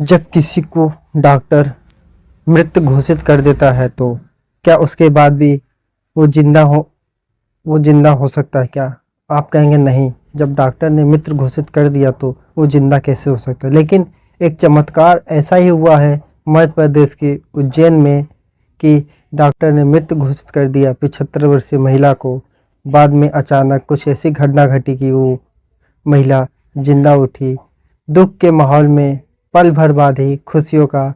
जब किसी को डॉक्टर मृत घोषित कर देता है तो क्या उसके बाद भी वो जिंदा हो वो जिंदा हो सकता है क्या? आप कहेंगे नहीं, जब डॉक्टर ने मृत घोषित कर दिया तो वो जिंदा कैसे हो सकता है। लेकिन एक चमत्कार ऐसा ही हुआ है मध्य प्रदेश के उज्जैन में कि डॉक्टर ने मृत घोषित कर दिया 75 वर्षीय महिला को। बाद में अचानक कुछ ऐसी घटना घटी कि वो महिला जिंदा उठी। दुख के माहौल में पल भर बाद ही खुशियों का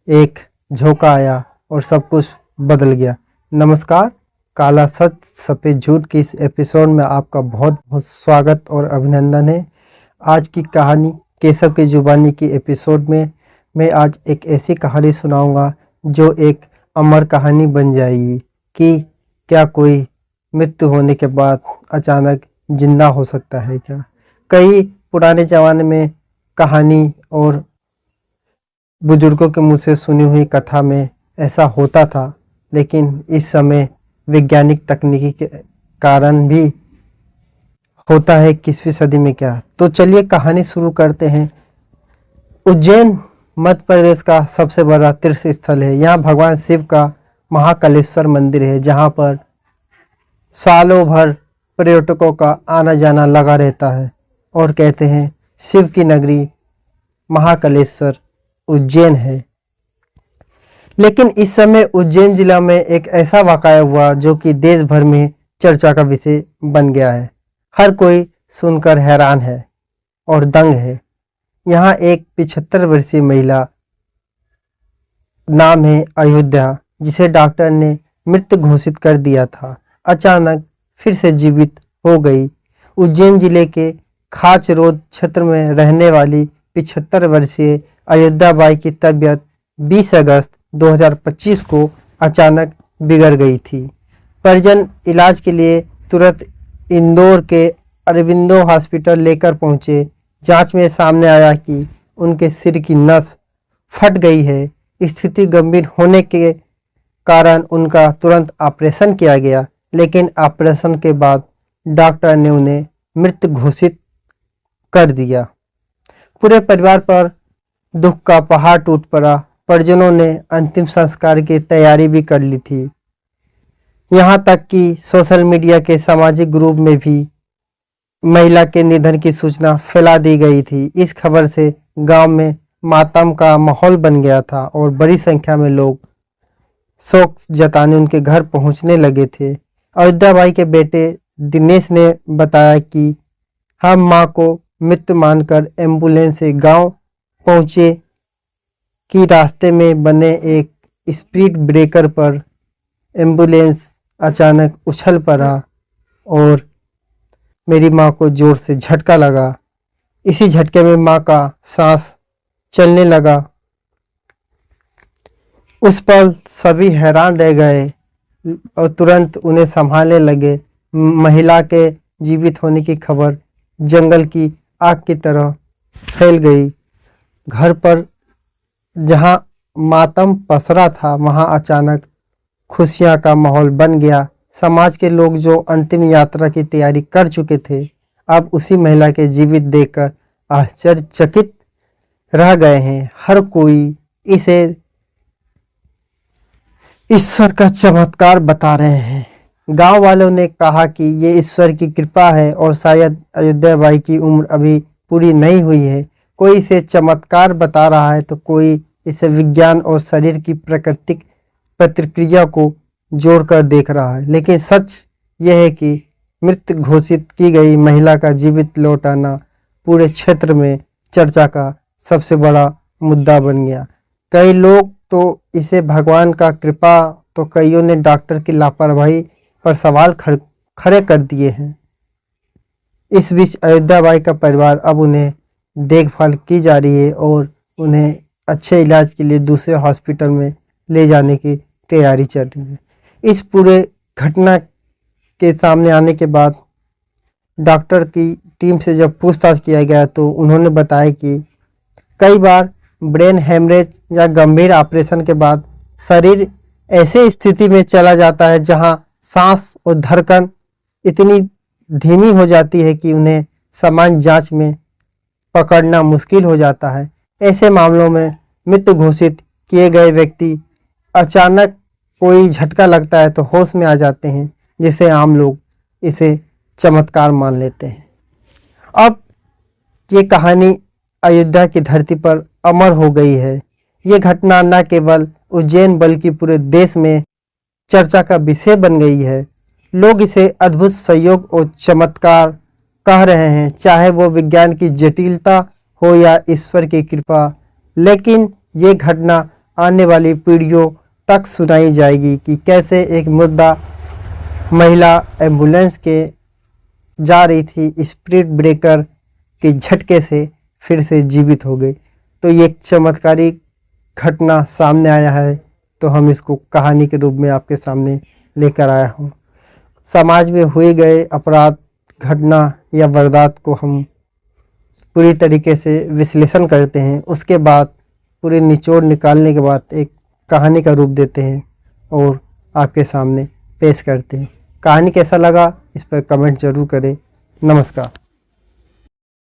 एक झोंका आया और सब कुछ बदल गया। नमस्कार, काला सच सफ़ेद झूठ की इस एपिसोड में आपका बहुत बहुत स्वागत और अभिनंदन है। आज की कहानी केशव की जुबानी की एपिसोड में मैं आज एक ऐसी कहानी सुनाऊंगा जो एक अमर कहानी बन जाएगी कि क्या कोई मृत्यु होने के बाद अचानक जिंदा हो सकता है क्या। कई पुराने ज़माने में कहानी और बुजुर्गों के मुँह से सुनी हुई कथा में ऐसा होता था, लेकिन इस समय वैज्ञानिक तकनीकी के कारण भी होता है 21वीं सदी में क्या। तो चलिए कहानी शुरू करते हैं। उज्जैन मध्य प्रदेश का सबसे बड़ा तीर्थ स्थल है। यहाँ भगवान शिव का महाकालेश्वर मंदिर है, जहाँ पर सालों भर पर्यटकों का आना जाना लगा रहता है और कहते हैं शिव की नगरी महाकालेश्वर उज्जैन है। लेकिन इस समय उज्जैन जिला में एक ऐसा वाकया हुआ जो कि देश भर में चर्चा का विषय बन गया है। हर कोई सुनकर हैरान है और दंग है। यहाँ एक 75 वर्षीय महिला, नाम है अयोध्या, जिसे डॉक्टर ने मृत घोषित कर दिया था, अचानक फिर से जीवित हो गई। उज्जैन जिले के खाच रोड क्षेत्र में रहने वाली 75 वर्षीय अयोध्या बाई की तबीयत 20 अगस्त 2025 को अचानक बिगड़ गई थी। परिजन इलाज के लिए तुरंत इंदौर के अरविंदो हॉस्पिटल लेकर पहुंचे। जांच में सामने आया कि उनके सिर की नस फट गई है। स्थिति गंभीर होने के कारण उनका तुरंत ऑपरेशन किया गया, लेकिन ऑपरेशन के बाद डॉक्टर ने उन्हें मृत घोषित कर दिया। पूरे परिवार पर दुख का पहाड़ टूट पड़ा। परिजनों ने अंतिम संस्कार की तैयारी भी कर ली थी। यहाँ तक कि सोशल मीडिया के सामाजिक ग्रुप में भी महिला के निधन की सूचना फैला दी गई थी। इस खबर से गांव में मातम का माहौल बन गया था और बड़ी संख्या में लोग शोक जताने उनके घर पहुंचने लगे थे। अयोध्या बाई के बेटे दिनेश ने बताया कि हम मां को मृत मानकर एम्बुलेंस से गांव पहुंचे कि रास्ते में बने एक स्पीड ब्रेकर पर एम्बुलेंस अचानक उछल पड़ा और मेरी मां को जोर से झटका लगा। इसी झटके में मां का सांस चलने लगा। उस पल सभी हैरान रह गए और तुरंत उन्हें संभालने लगे। महिला के जीवित होने की खबर जंगल की आग की तरह फैल गई। घर पर जहां मातम पसरा था, वहां अचानक खुशियां का माहौल बन गया। समाज के लोग जो अंतिम यात्रा की तैयारी कर चुके थे, अब उसी महिला के जीवित देखकर आश्चर्यचकित रह गए हैं। हर कोई इसे ईश्वर का चमत्कार बता रहे हैं। गांव वालों ने कहा कि ये ईश्वर की कृपा है और शायद अयोध्या बाई की उम्र अभी पूरी नहीं हुई है। कोई इसे चमत्कार बता रहा है तो कोई इसे विज्ञान और शरीर की प्राकृतिक प्रतिक्रिया को जोड़कर देख रहा है। लेकिन सच यह है कि मृत घोषित की गई महिला का जीवित लौट आना पूरे क्षेत्र में चर्चा का सबसे बड़ा मुद्दा बन गया। कई लोग तो इसे भगवान का कृपा, तो कईयों ने डॉक्टर की लापरवाही पर सवाल खड़े कर दिए हैं। इस बीच अयोध्या बाई का परिवार अब उन्हें देखभाल की जा रही है और उन्हें अच्छे इलाज के लिए दूसरे हॉस्पिटल में ले जाने की तैयारी चल रही है। इस पूरे घटना के सामने आने के बाद डॉक्टर की टीम से जब पूछताछ किया गया तो उन्होंने बताया कि कई बार ब्रेन हेमरेज या गंभीर ऑपरेशन के बाद शरीर ऐसे स्थिति में चला जाता है जहां सांस और धड़कन इतनी धीमी हो जाती है कि उन्हें सामान्य जांच में पकड़ना मुश्किल हो जाता है। ऐसे मामलों में मृत घोषित किए गए व्यक्ति अचानक कोई झटका लगता है तो होश में आ जाते हैं, जिसे आम लोग इसे चमत्कार मान लेते हैं। अब ये कहानी अयोध्या की धरती पर अमर हो गई है। ये घटना न केवल उज्जैन बल्कि पूरे देश में चर्चा का विषय बन गई है। लोग इसे अद्भुत संयोग और चमत्कार कह रहे हैं, चाहे वो विज्ञान की जटिलता हो या ईश्वर की कृपा। लेकिन ये घटना आने वाली पीढ़ियों तक सुनाई जाएगी कि कैसे एक मुर्दा महिला एम्बुलेंस के जा रही थी, स्पीड ब्रेकर के झटके से फिर से जीवित हो गई। तो ये एक चमत्कारिक घटना सामने आया है, तो हम इसको कहानी के रूप में आपके सामने लेकर आया हूँ। समाज में हुए गए अपराध, घटना या वारदात को हम पूरी तरीके से विश्लेषण करते हैं, उसके बाद पूरे निचोड़ निकालने के बाद एक कहानी का रूप देते हैं और आपके सामने पेश करते हैं। कहानी कैसा लगा इस पर कमेंट जरूर करें। नमस्कार।